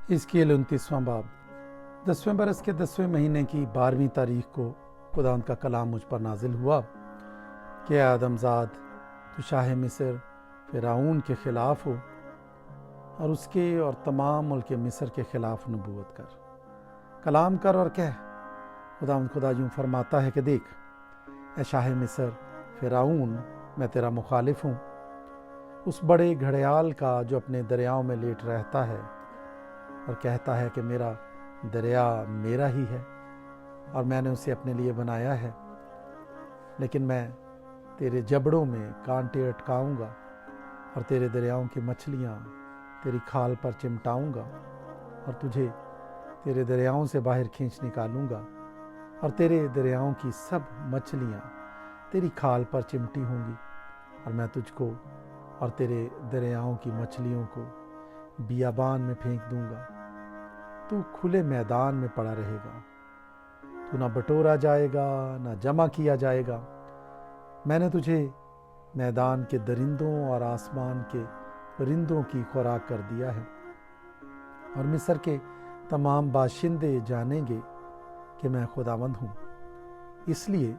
हिजकीएल 29वां बाब। 10वें बरस के 10वें महीने की 12वीं तारीख को खुदावंद का कलाम मुझ पर नाजिल हुआ कि आदमजाद, तू शाह मिस्र फ़िरौन के ख़िलाफ़ हो और उसके और तमाम मुल्क मिस्र के ख़िलाफ़ नबूवत कर, कलाम कर और कह, खुदावंद खुदा यूँ फरमाता है कि देख, ए शाह मिस्र फ़िरौन, मैं तेरा मुखालिफ हूँ, उस बड़े घड़ियाल का जो अपने दरियाओं में लेट रहता है और कहता है कि मेरा दरिया मेरा ही है और मैंने उसे अपने लिए बनाया है। लेकिन मैं तेरे जबड़ों में कांटे अटकाऊंगा और तेरे दरियाओं की मछलियाँ तेरी खाल पर चिमटाऊंगा और तुझे तेरे दरियाओं से बाहर खींच निकालूंगा और तेरे दरियाओं की सब मछलियाँ तेरी खाल पर चिमटी होंगी और मैं तुझको और तेरे दरियाओं की मछलियों को बियाबान में फेंक दूंगा। तू खुले मैदान में पड़ा रहेगा, तू ना बटोरा जाएगा ना जमा किया जाएगा। मैंने तुझे मैदान के दरिंदों और आसमान के परिंदों की खुराक कर दिया है और मिस्र के तमाम बाशिंदे जानेंगे कि मैं खुदावंद हूँ, इसलिए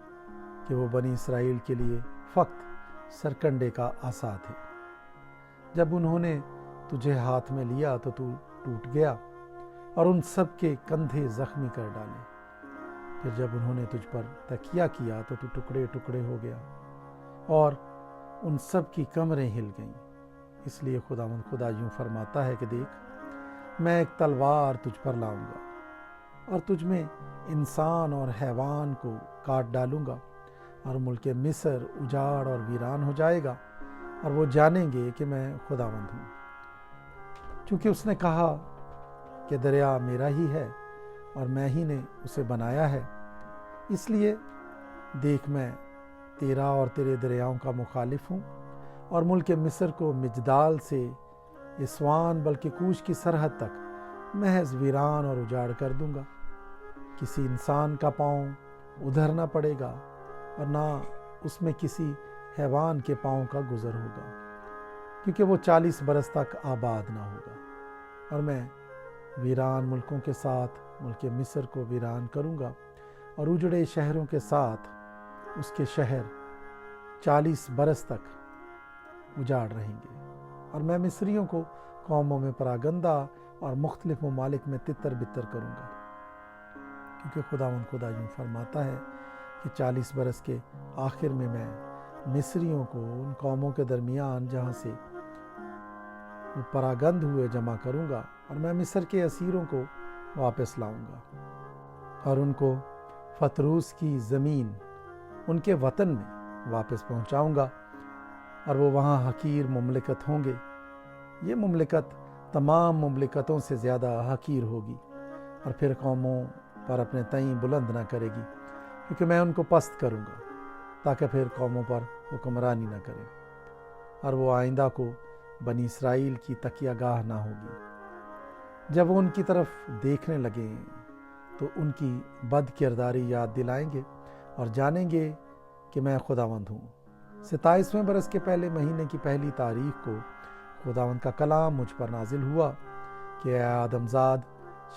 कि वो बनी इसराइल के लिए फक्त सरकंडे का आसा थे। जब उन्होंने तुझे हाथ में लिया तो तू टूट गया और उन सब के कंधे जख्मी कर डाले। फिर जब उन्होंने तुझ पर तकिया किया तो तू टुकड़े टुकड़े हो गया और उन सब की कमरें हिल गईं। इसलिए खुदावंद खुदा यूँ फरमाता है कि देख, मैं एक तलवार तुझ पर लाऊंगा और तुझ में इंसान और हैवान को काट डालूंगा और मुल्क मिस्र उजाड़ और वीरान हो जाएगा और वो जानेंगे कि मैं खुदावंद हूँ। क्योंकि उसने कहा कि दरिया मेरा ही है और मैं ही ने उसे बनाया है, इसलिए देख, मैं तेरा और तेरे दरियाओं का मुखालिफ हूँ और मुल्क मिस्र को मिजदाल से इस्वान बल्कि कूश की सरहद तक महज वीरान और उजाड़ कर दूंगा। किसी इंसान का पाँव उधर ना पड़ेगा और ना उसमें किसी हैवान के पाँव का गुजर होगा, क्योंकि वो 40 बरस तक आबाद ना होगा। और मैं वीरान मुल्कों के साथ मुल्क मिस्र को वीरान करूंगा और उजड़े शहरों के साथ उसके शहर 40 बरस तक उजाड़ रहेंगे। और मैं मिस्रियों को कौमों में परागंदा और मुख्तलिफ ममालिक में तितर बितर करूंगा, क्योंकि खुदावंद खुदा यूँ फरमाता है कि 40 बरस के आखिर में मैं मिस्रियों को उन कौमों के दरमियान जहाँ से वो परागंद हुए जमा करूंगा और मैं मिस्र के असीरों को वापस लाऊंगा और उनको फतरूस की ज़मीन, उनके वतन में वापस पहुंचाऊंगा और वो वहाँ हकीर मुमलिकत होंगे। ये मुमलिकत तमाम मुमलिकतों से ज़्यादा हकीर होगी और फिर कौमों पर अपने तईं बुलंद ना करेगी, क्योंकि मैं उनको पस्त करूंगा ताकि फिर कौमों पर हुक्मरानी ना करें और वो आइंदा को बनी इसराइल की तकियागाह ना होगी। जब वो उनकी तरफ देखने लगें तो उनकी बद किरदारी याद दिलाएंगे और जानेंगे कि मैं खुदावंद हूँ। 27वें बरस के पहले महीने की पहली तारीख को खुदावंद का कलाम मुझ पर नाजिल हुआ कि आदमजाद,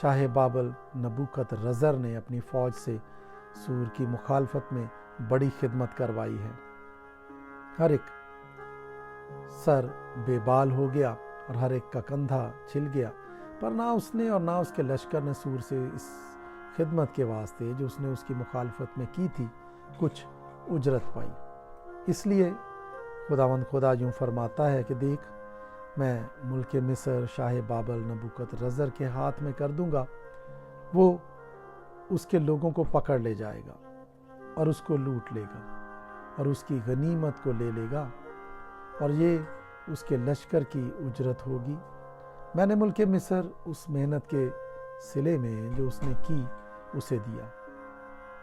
शाह बाबल नबूकदरज़र ने अपनी फ़ौज से सूर की मुखालफत में बड़ी खिदमत करवाई है। हर एक सर बेबाल हो गया और हर एक का कंधा छिल गया, पर ना उसने और ना उसके लश्कर ने सूर से इस खिदमत के वास्ते जो उसने उसकी मुखालफत में की थी कुछ उजरत पाई। इसलिए खुदावंद खुदा यूँ फरमाता है कि देख, मैं मुल्क मिस्र शाह बाबल नबूकदरज़र के हाथ में कर दूंगा। वो उसके लोगों को पकड़ ले जाएगा और उसको लूट लेगा और उसकी गनीमत को ले लेगा और ये उसके लश्कर की उजरत होगी। मैंने मुल्क मिस्र उस मेहनत के सिले में जो उसने की उसे दिया,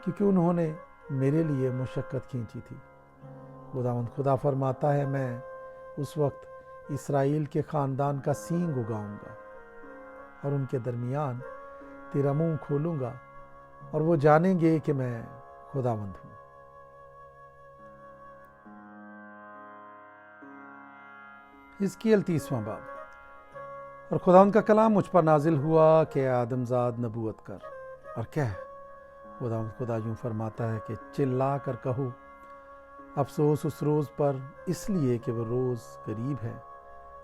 क्योंकि उन्होंने मेरे लिए मुशक्क़त खींची थी। खुदावंद खुदा फरमाता है, मैं उस वक्त इसराइल के ख़ानदान का सींग उगाऊंगा और उनके दरमियान तेरा मुंह खोलूंगा और वो जानेंगे कि मैं खुदावंद हूँ। हिजकीएल 30वां बाब। اور خدا ان کا کلام مجھ پر نازل ہوا کہ آدم زاد نبوت کر اور کہہ۔ خدا یوں فرماتا ہے کہ چلا کر کہو افسوس اس روز پر، اس لیے کہ وہ روز قریب ہے۔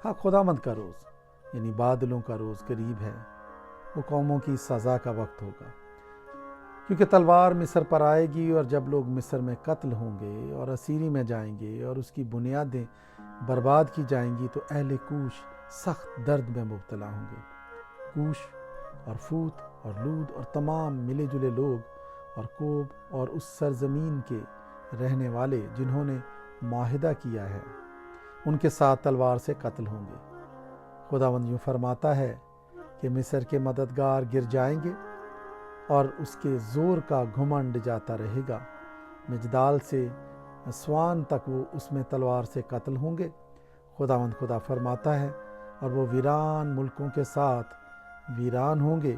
ہاں، خداوند کا روز یعنی بادلوں کا روز قریب ہے، وہ قوموں کی سزا کا وقت ہوگا، کیونکہ تلوار مصر پر آئے گی، اور جب لوگ مصر میں قتل ہوں گے اور اسیری میں جائیں گے اور اس کی بنیادیں برباد کی جائیں گی، تو اہل کوش سخت درد میں مبتلا ہوں گے۔ کوش اور فوت اور لود اور تمام ملے جلے لوگ اور کوب اور اس سرزمین کے رہنے والے جنہوں نے معاہدہ کیا ہے، ان کے ساتھ تلوار سے قتل ہوں گے۔ خداوند یوں فرماتا ہے کہ مصر کے مددگار گر جائیں گے اور اس کے زور کا گھمنڈ جاتا رہے گا۔ مجدال سے اسوان تک وہ اس میں تلوار سے قتل ہوں گے۔ خداوند خدا فرماتا ہے، اور وہ ویران ملکوں کے ساتھ ویران ہوں گے،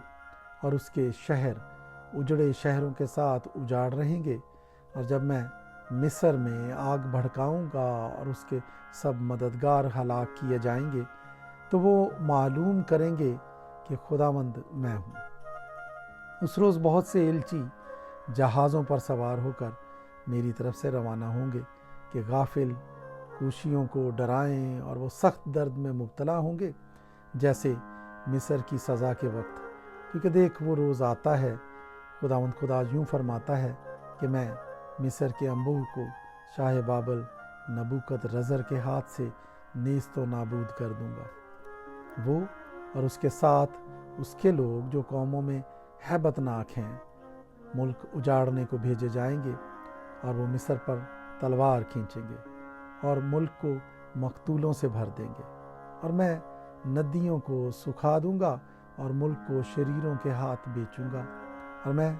اور اس کے شہر اجڑے شہروں کے ساتھ اجاڑ رہیں گے۔ اور جب میں مصر میں آگ بھڑکاؤں گا اور اس کے سب مددگار ہلاک کیے جائیں گے، تو وہ معلوم کریں گے کہ خداوند میں ہوں۔ اس روز بہت سے ایلچی جہازوں پر سوار ہو کر میری طرف سے روانہ ہوں گے کہ غافل کوشیوں کو ڈرائیں، اور وہ سخت درد میں مبتلا ہوں گے جیسے مصر کی سزا کے وقت، کیونکہ دیکھ وہ روز آتا ہے، خداوند خدا یوں فرماتا ہے کہ میں مصر کے انبوہ کو شاہ بابل نبوکد رزر کے ہاتھ سے نیست و نابود کر دوں گا۔ وہ اور اس کے ساتھ اس کے لوگ جو قوموں میں ہیبت ناک ہیں، ملک اجاڑنے کو بھیجے جائیں گے، اور وہ مصر پر تلوار کھینچیں گے اور ملک کو مقتولوں سے بھر دیں گے، اور میں ندیوں کو سکھا دوں گا اور ملک کو شریروں کے ہاتھ بیچوں گا، اور میں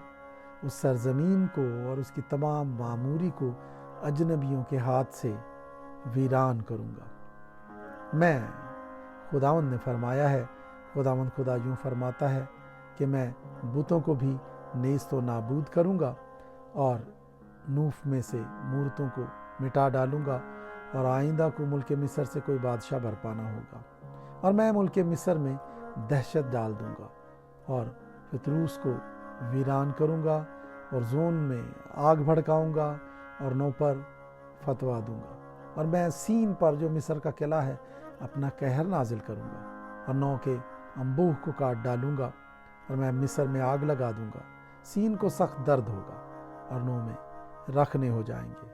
اس سرزمین کو اور اس کی تمام معموری کو اجنبیوں کے ہاتھ سے ویران کروں گا۔ میں خداوند نے فرمایا ہے، خداوند خدا یوں فرماتا ہے کہ میں بتوں کو بھی نیست و نابود کروں گا، اور نوف میں سے مورتوں کو مٹا ڈالوں گا، اور آئندہ کو ملک مصر سے کوئی بادشاہ برپا نہ ہوگا، اور میں ملک مصر میں دہشت ڈال دوں گا، اور پتروس کو ویران کروں گا، اور زون میں آگ بھڑکاؤں گا، اور نو پر فتوا دوں گا، اور میں سین پر جو مصر کا قلعہ ہے اپنا قہر نازل کروں گا، اور نو کے انبوہ کو کاٹ ڈالوں گا، اور میں مصر میں آگ لگا دوں گا۔ سین کو سخت درد ہوگا، اور نو میں رکھنے ہو جائیں گے،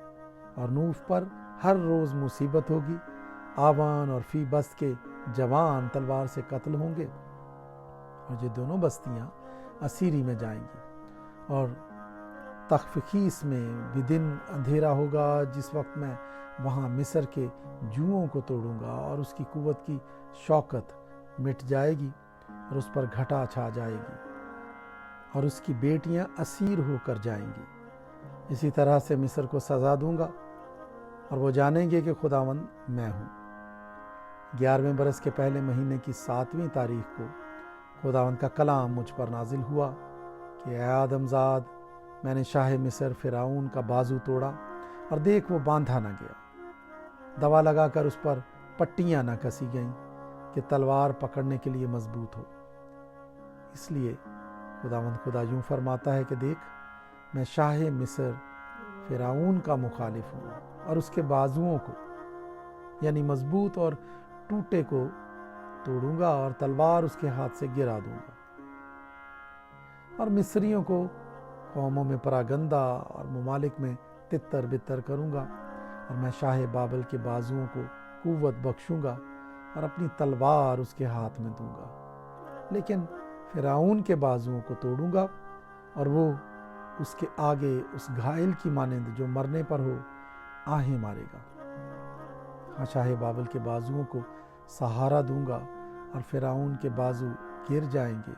اور نوف پر ہر روز مصیبت ہوگی۔ آوان اور فی بست کے جوان تلوار سے قتل ہوں گے، اور یہ دونوں بستیاں اسیری میں جائیں گی۔ اور تخفیس میں بھی دن اندھیرا ہوگا، جس وقت میں وہاں مصر کے جوؤں کو توڑوں گا، اور اس کی قوت کی شوکت مٹ جائے گی، اور اس پر گھٹا چھا جائے گی، اور اس کی بیٹیاں اسیر ہو کر جائیں گی۔ اسی طرح سے مصر کو سزا دوں گا، اور وہ جانیں گے کہ خداوند میں ہوں۔ 11ویں برس کے پہلے مہینے کی 7ویں تاریخ کو خداوند کا کلام مجھ پر نازل ہوا کہ اے آدم زاد، میں نے شاہ مصر فرعون کا بازو توڑا، اور دیکھ وہ باندھا نہ گیا، دوا لگا کر اس پر پٹیاں نہ کسی گئیں کہ تلوار پکڑنے کے لیے مضبوط ہو۔ اس لیے خداوند خدا یوں فرماتا ہے کہ دیکھ، میں شاہ مصر فرعون کا مخالف ہوں، اور اس کے بازوؤں کو یعنی مضبوط اور ٹوٹے کو توڑوں گا، اور تلوار اس کے ہاتھ سے گرا دوں گا، اور مصریوں کو قوموں میں پراگندہ اور ممالک میں تتر بتر کروں گا، اور میں شاہ بابل کے بازوؤں کو قوت بخشوں گا، اور اپنی تلوار اس کے ہاتھ میں دوں گا، لیکن فرعون کے بازوؤں کو توڑوں گا، اور وہ اس کے آگے اس گھائل کی مانند جو مرنے پر ہو آہیں مارے گا۔ ہاں، شاہ بابل کے بازوؤں کو سہارا دوں گا، اور فرعون کے بازو گر جائیں گے،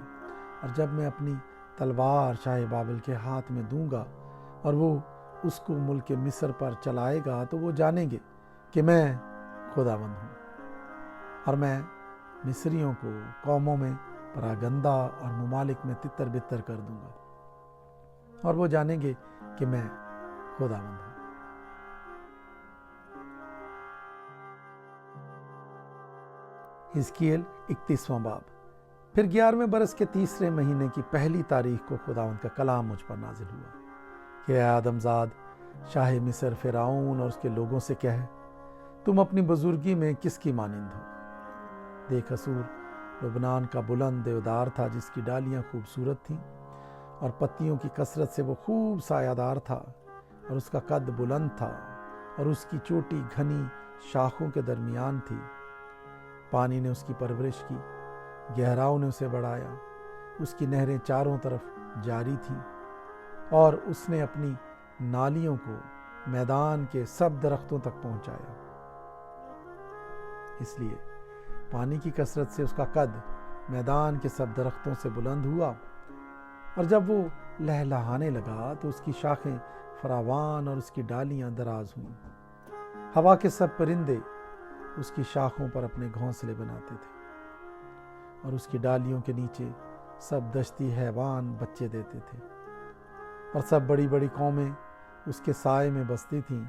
اور جب میں اپنی تلوار شاہ بابل کے ہاتھ میں دوں گا اور وہ اس کو ملک مصر پر چلائے گا، تو وہ جانیں گے کہ میں خداوند ہوں، اور میں مصریوں کو قوموں میں پراگندہ اور ممالک میں تتر بتر کر دوں گا، اور وہ جانیں گے کہ میں خداوند ہوں۔ हिजकियेल 31वां बाब। फिर 11वें बरस के 3रे महीने की पहली तारीख को खुदावंद का कलाम मुझ पर नाजिल हुआ कि ऐ आदमजाद, शाह मिस्र फिरौन और उसके लोगों से कह, तुम अपनी बुजुर्गी में किसकी मानिंद हो? देख, असूर लुबनान का बुलंद देवदार था, जिसकी डालियां खूबसूरत थीं और पत्तियों की कसरत से वो खूब सायादार था, और उसका कद बुलंद था और उसकी चोटी घनी शाखों के दरमियान थी। पानी ने उसकी परवरिश की, गहराओं ने उसे बढ़ाया, उसकी नहरें चारों तरफ जारी थीं और उसने अपनी नालियों को मैदान के सब दरख्तों तक पहुंचाया। इसलिए पानी की कसरत से उसका कद मैदान के सब दरख्तों से बुलंद हुआ, और जब वो लहलहाने लगा तो उसकी शाखें फरावान और उसकी डालियां दराज हुईं। हवा के सब परिंदे उसकी शाखों पर अपने घोंसले बनाते थे और उसकी डालियों के नीचे सब दश्ती हैवान बच्चे देते थे, और सब बड़ी बड़ी कौमें उसके साए में बसती थीं।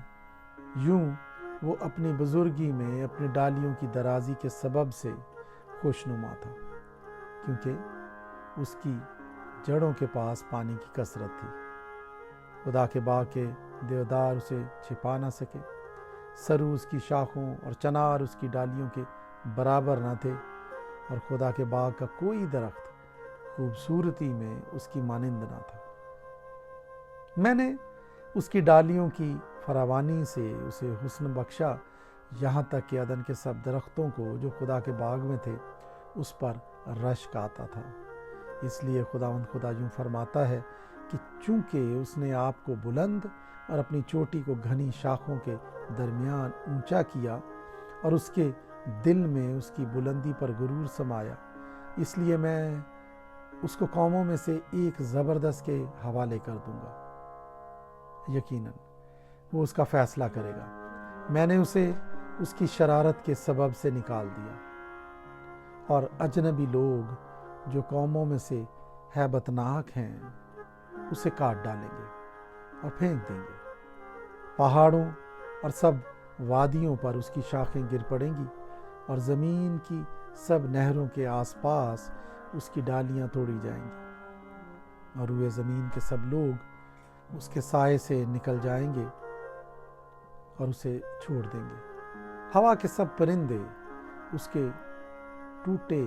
यूं वो अपनी बुजुर्गी में अपनी डालियों की दराजी के सबब से खुशनुमा था, क्योंकि उसकी जड़ों के पास पानी की कसरत थी। खुदा के बाग के देवदार उसे छिपा ना सके, सरू उसकी शाखों और चनार उसकी डालियों के बराबर न थे, और खुदा के बाग का कोई दरख्त खूबसूरती में उसकी मानिंद ना था। मैंने उसकी डालियों की फरावानी से उसे हुस्न बख्शा, यहाँ तक कि अदन के सब दरख्तों को जो खुदा के बाग में थे उस पर रश्क आता था। इसलिए खुदावंद खुदा यूँ फरमाता है कि चूँकि उसने आपको बुलंद और अपनी चोटी को घनी शाखों के दरमियान ऊंचा किया और उसके दिल में उसकी बुलंदी पर गुरूर समाया, इसलिए मैं उसको कौमों में से एक ज़बरदस्त के हवाले कर दूंगा। यकीनन वो उसका फैसला करेगा। मैंने उसे उसकी शरारत के सबब से निकाल दिया, और अजनबी लोग जो कौमों में से हैबतनाक हैं उसे काट डालेंगे और फेंक देंगे। पहाड़ों और सब वादियों पर उसकी शाखें गिर पड़ेंगी, और ज़मीन की सब नहरों के आसपास उसकी डालियां तोड़ी जाएंगी, और वे ज़मीन के सब लोग उसके साए से निकल जाएंगे और उसे छोड़ देंगे। हवा के सब परिंदे उसके टूटे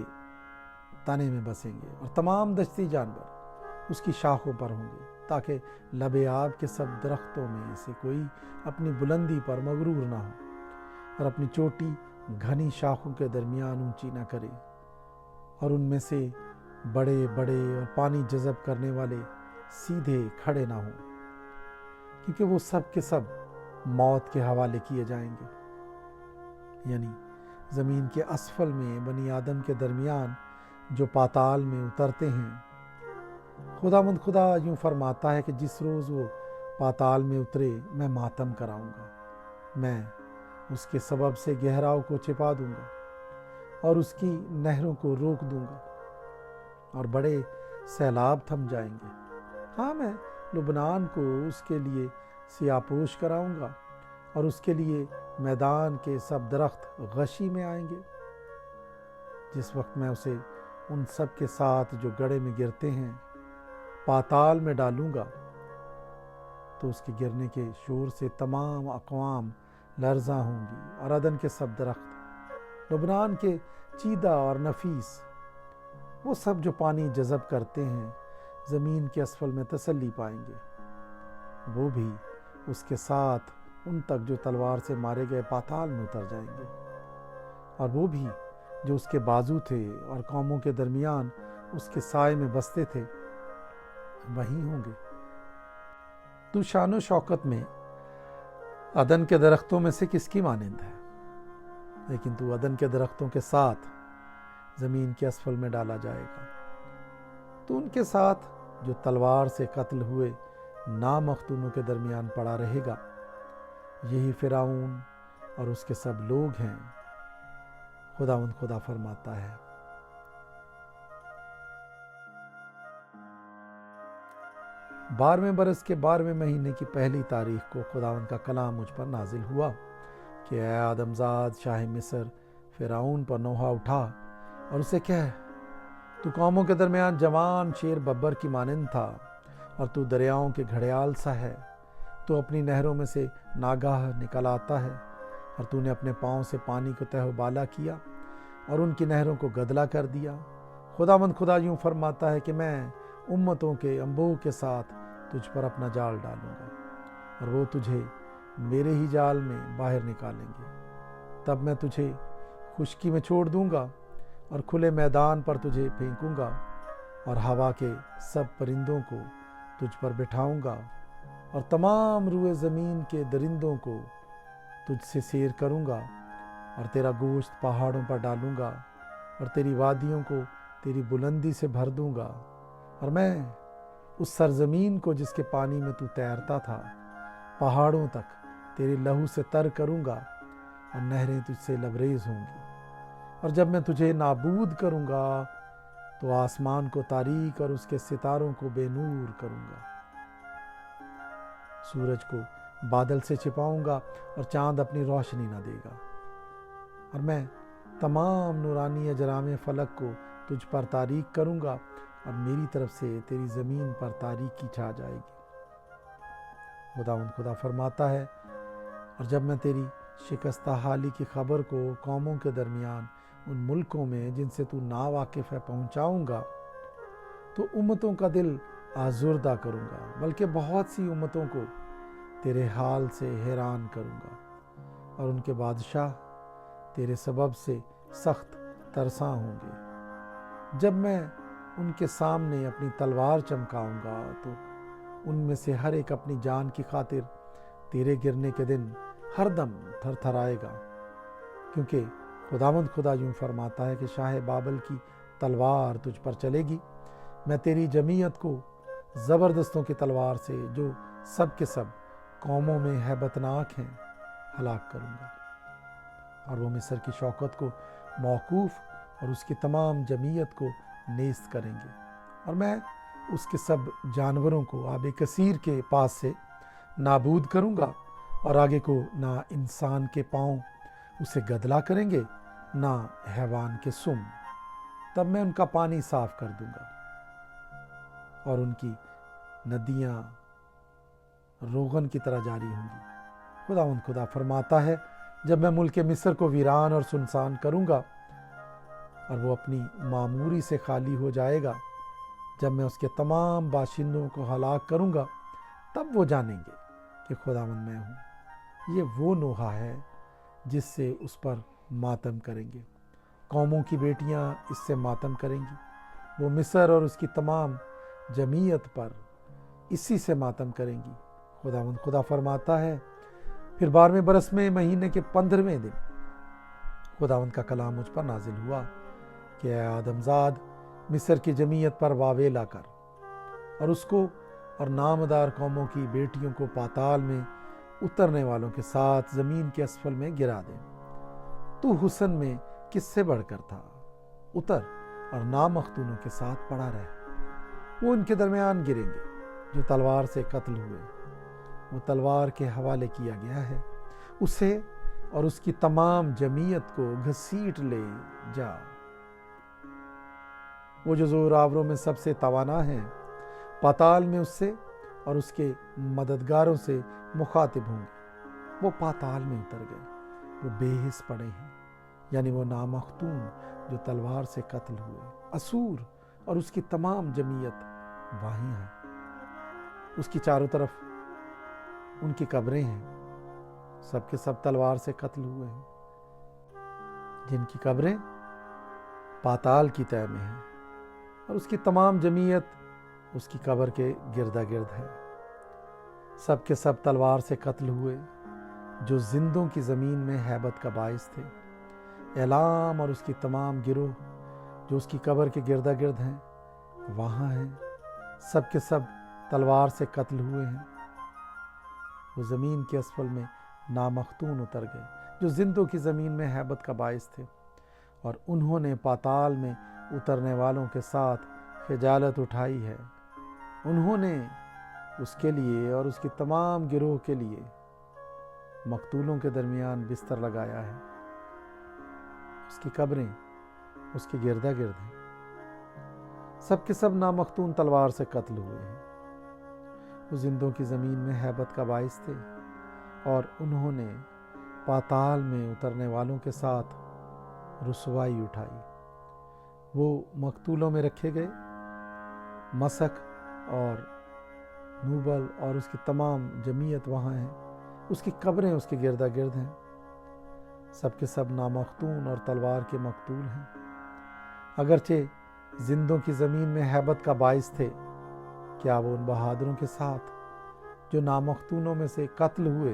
तने में बसेंगे, और तमाम दश्ती जानवर उसकी शाखों पर होंगे, ताकि लबे आब के सब दरख्तों में से कोई अपनी बुलंदी पर मगरूर ना हो और अपनी चोटी घनी शाखों के दरमियान ऊंची ना करे, और उनमें से बड़े बड़े और पानी जज़ब करने वाले सीधे खड़े ना हों, क्योंकि वो सब के सब मौत के हवाले किए जाएंगे। यानी ज़मीन के असफल में बनी आदम के दरमियान जो पाताल में उतरते हैं। खुदावंद खुदा यूँ फरमाता है कि जिस रोज़ वो पाताल में उतरे मैं मातम कराऊंगा। मैं उसके सबब से गहराओं को छिपा दूंगा और उसकी नहरों को रोक दूंगा, और बड़े सैलाब थम जाएंगे। हाँ, मैं लुबनान को उसके लिए सियापोश कराऊंगा, और उसके लिए मैदान के सब दरख्त गशी में आएंगे। जिस वक्त मैं उसे उन सब के साथ जो गड़े में गिरते हैं पाताल में डालूंगा, तो उसके गिरने के शोर से तमाम अक़वाम लर्ज़ा होंगी, और अदन के सब दरख्त, लुबनान के चीदा और नफीस, वो सब जो पानी जज़ब करते हैं, ज़मीन के असफल में तसल्ली पाएंगे। वो भी उसके साथ उन तक जो तलवार से मारे गए पाताल में उतर जाएंगे, और वो भी जो उसके बाजू थे और कौमों के दरमियान उसके साए में बसते थे वहीं होंगे। तू शान शौकत में अदन के दरख्तों में से किसकी मानिंद है? लेकिन तू अदन के दरख्तों के साथ ज़मीन के असफल में डाला जाएगा। तो उनके साथ जो तलवार से कत्ल हुए नामख्तूनों के दरमियान पड़ा रहेगा। यही फिरौन और उसके सब लोग हैं, खुदावंद खुदा फरमाता है। 12वें बरस के 12वें महीने की पहली तारीख को खुदावंद का कलाम मुझ पर नाजिल हुआ कि ऐ आदमजाद, शाह मिस्र फिरौन पर नोहा उठा और उसे कह, तू कौमों के दरमियान जवान शेर बब्बर की मानिंद था और तू दरियाओं के घड़ियाल सा है। तू अपनी नहरों में से नागाह निकल आता है और तूने अपने पाँव से पानी को तहबाला किया और उनकी नहरों को गदला कर दिया। खुदावंद खुदा यूं फरमाता है कि मैं उम्मतों के अंबों के साथ तुझ पर अपना जाल डालूंगा और वो तुझे मेरे ही जाल में बाहर निकालेंगे। तब मैं तुझे खुश्की में छोड़ दूंगा और खुले मैदान पर तुझे फेंकूंगा और हवा के सब परिंदों को तुझ पर बिठाऊंगा और तमाम रुए ज़मीन के दरिंदों को तुझसे सैर करूंगा और तेरा गोश्त पहाड़ों पर डालूंगा और तेरी वादियों को तेरी बुलंदी से भर दूंगा और मैं उस सरजमीन को जिसके पानी में तू तैरता था पहाड़ों तक तेरे लहू से तर करूंगा और नहरें तुझसे लबरेज होंगी। और जब मैं तुझे नाबूद करूंगा तो आसमान को तारीक और उसके सितारों को बेनूर करूंगा। सूरज को बादल से छिपाऊंगा और चांद अपनी रोशनी न देगा और मैं तमाम नूरानी अजराम फलक को तुझ पर तारीक करूंगा और मेरी तरफ से तेरी ज़मीन पर तारीकी छा जाएगी। खुदा फरमाता है, और जब मैं तेरी शिकस्ता हाली की खबर को कौमों के दरमियान उन मुल्कों में जिनसे तू ना वाकिफ़ है पहुँचाऊँगा तो उम्मतों का दिल आज़ुर्दा करूँगा, बल्कि बहुत सी उम्मतों को तेरे हाल से हैरान करूँगा और उनके बादशाह तेरे सबब से सख्त तरसा होंगे। जब मैं उनके सामने अपनी तलवार चमकाऊँगा तो उनमें से हर एक अपनी जान की खातिर तेरे गिरने के दिन हरदम थरथराएगा, क्योंकि खुदावंद खुदा यूं फरमाता है कि शाह बाबल की तलवार तुझ पर चलेगी। मैं तेरी जमीयत को ज़बरदस्तों की तलवार से जो सब के सब कौमों में हैबतनाक हैं हलाक करूँगा और वो मिस्र की शौकत को मौकूफ़ और उसकी तमाम जमीयत को नेस्त करेंगे और मैं उसके सब जानवरों को आब कसीर के पास से नाबूद करूँगा और आगे को ना इंसान के पाँव उसे गदला करेंगे ना हैवान के सुम। तब मैं उनका पानी साफ कर दूंगा और उनकी नदियाँ रोगन की तरह जारी होंगी। खुदा फरमाता है, जब मैं मुल्क मिस्र को वीरान और सुनसान करूँगा और वो अपनी मामूरी से खाली हो जाएगा, जब मैं उसके तमाम बाशिंदों को हलाक करूँगा, तब वो जानेंगे कि खुदावंद मैं हूँ। ये वो नोहा है जिससे उस पर मातम करेंगे। कौमों की बेटियाँ इससे मातम करेंगी। वो मिस्र और उसकी तमाम जमीयत पर इसी से मातम करेंगी। खुदा फरमाता है, फिर 12वें बरस में महीने के 15वें दिन खुदावंद का कलाम मुझ पर नाजिल हुआ कि ऐ आदमजाद, मिस्र की जमीयत पर वावेला कर और उसको और नामदार कौमों की बेटियों को पाताल में उतरने वालों के साथ ज़मीन के असफल में गिरा दे। तू हुस्न में किससे बढ़कर था, उतर और नामख्तूनों के साथ पड़ा रह। वो उनके दरमियान गिरेंगे जो तलवार से कत्ल हुए। वो तलवार के हवाले किया गया है, उसे और उसकी तमाम जमीयत को घसीट ले जा। वो जो ज़ोरावरों में सबसे तवाना है, पाताल में उससे और उसके मददगारों से मुखातिब होंगे। वो पाताल में उतर गए, वो बेहिस पड़े हैं, यानी वो नामख्तून जो तलवार से कत्ल हुए। असूर और उसकी तमाम जमीयत वहीं है, उसकी चारों तरफ उनकी कब्रें हैं, सब के सब तलवार से कत्ल हुए हैं, जिनकी कब्रें पाताल की तह में हैं और उसकी तमाम जमीयत उसकी कब्र के गिरदा गिर्द है। सब के सब तलवार से कत्ल हुए जो जिंदों की ज़मीन में हैबत का बाइस थे। एलाम और उसकी तमाम गिरोह जो उसकी कब्र के गिरदा गिर्द हैं वहाँ हैं, सब के सब तलवार से कत्ल हुए हैं। वो ज़मीन के असफल में नामख्तून उतर गए जो जिंदों की ज़मीन में हैबत का बाइस थे, और उन्होंने पाताल में उतरने वालों के साथ खिजालत उठाई है। उन्होंने उसके लिए और उसकी तमाम गिरोह के लिए मकतूलों के दरमियान बिस्तर लगाया है। اس کی قبریں اس کے گردا گرد ہیں، سب کے سب نامختون تلوار سے قتل ہوئے ہیں۔ وہ زندوں کی زمین میں ہیبت کا باعث تھے اور انہوں نے پاتال میں اترنے والوں کے ساتھ رسوائی اٹھائی۔ وہ مقتولوں میں رکھے گئے، مسک اور نوبل اور اس کی تمام جمعیت وہاں ہیں، اس کی قبریں اس کے گردا گرد ہیں، سب کے سب نامختون اور تلوار کے مقتول ہیں۔ اگرچہ زندوں کی زمین میں ہیبت کا باعث تھے، کیا وہ ان بہادروں کے ساتھ جو نامختونوں میں سے قتل ہوئے،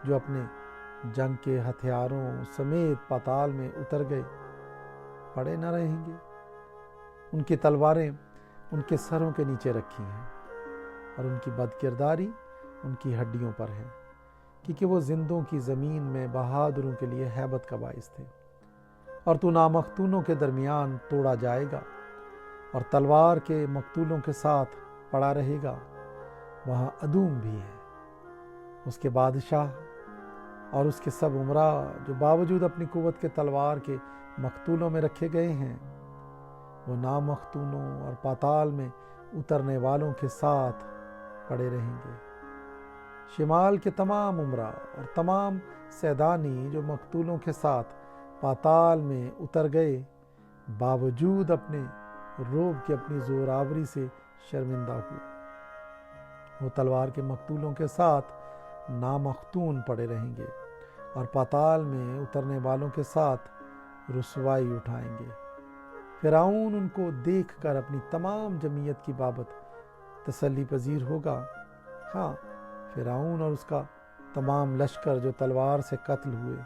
جو اپنے جنگ کے ہتھیاروں سمیت پاتال میں اتر گئے، پڑے نہ رہیں گے؟ ان کی تلواریں ان کے سروں کے نیچے رکھی ہیں اور ان کی بد کرداری ان کی ہڈیوں پر ہے، کیونکہ وہ زندوں کی زمین میں بہادروں کے لیے ہیبت کا باعث تھے۔ اور تو نامختونوں کے درمیان توڑا جائے گا اور تلوار کے مقتولوں کے ساتھ پڑا رہے گا۔ وہاں ادوم بھی ہے، اس کے بادشاہ اور اس کے سب امراء جو باوجود اپنی قوت کے تلوار کے مقتولوں میں رکھے گئے ہیں، وہ نامختونوں اور پاتال میں اترنے والوں کے ساتھ پڑے رہیں گے۔ شمال کے تمام امراء اور تمام سیدانی جو مقتولوں کے ساتھ پاتال میں اتر گئے، باوجود اپنے روب کی اپنی زوراوری سے شرمندہ ہوئے، وہ تلوار کے مقتولوں کے ساتھ نامختون پڑے رہیں گے اور پاتال میں اترنے والوں کے ساتھ رسوائی اٹھائیں گے۔ فرعون ان کو دیکھ کر اپنی تمام جمعیت کی بابت تسلی پذیر ہوگا۔ ہاں، فرعون اور اس کا تمام لشکر جو تلوار سے قتل ہوئے،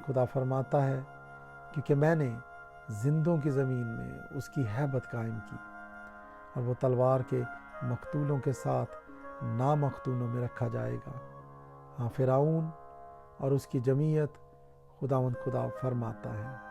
خدا فرماتا ہے، کیونکہ میں نے زندوں کی زمین میں اس کی ہیبت قائم کی اور وہ تلوار کے مقتولوں کے ساتھ نامختونوں میں رکھا جائے گا۔ ہاں، فرعون اور اس کی جمعیت خدا فرماتا ہے۔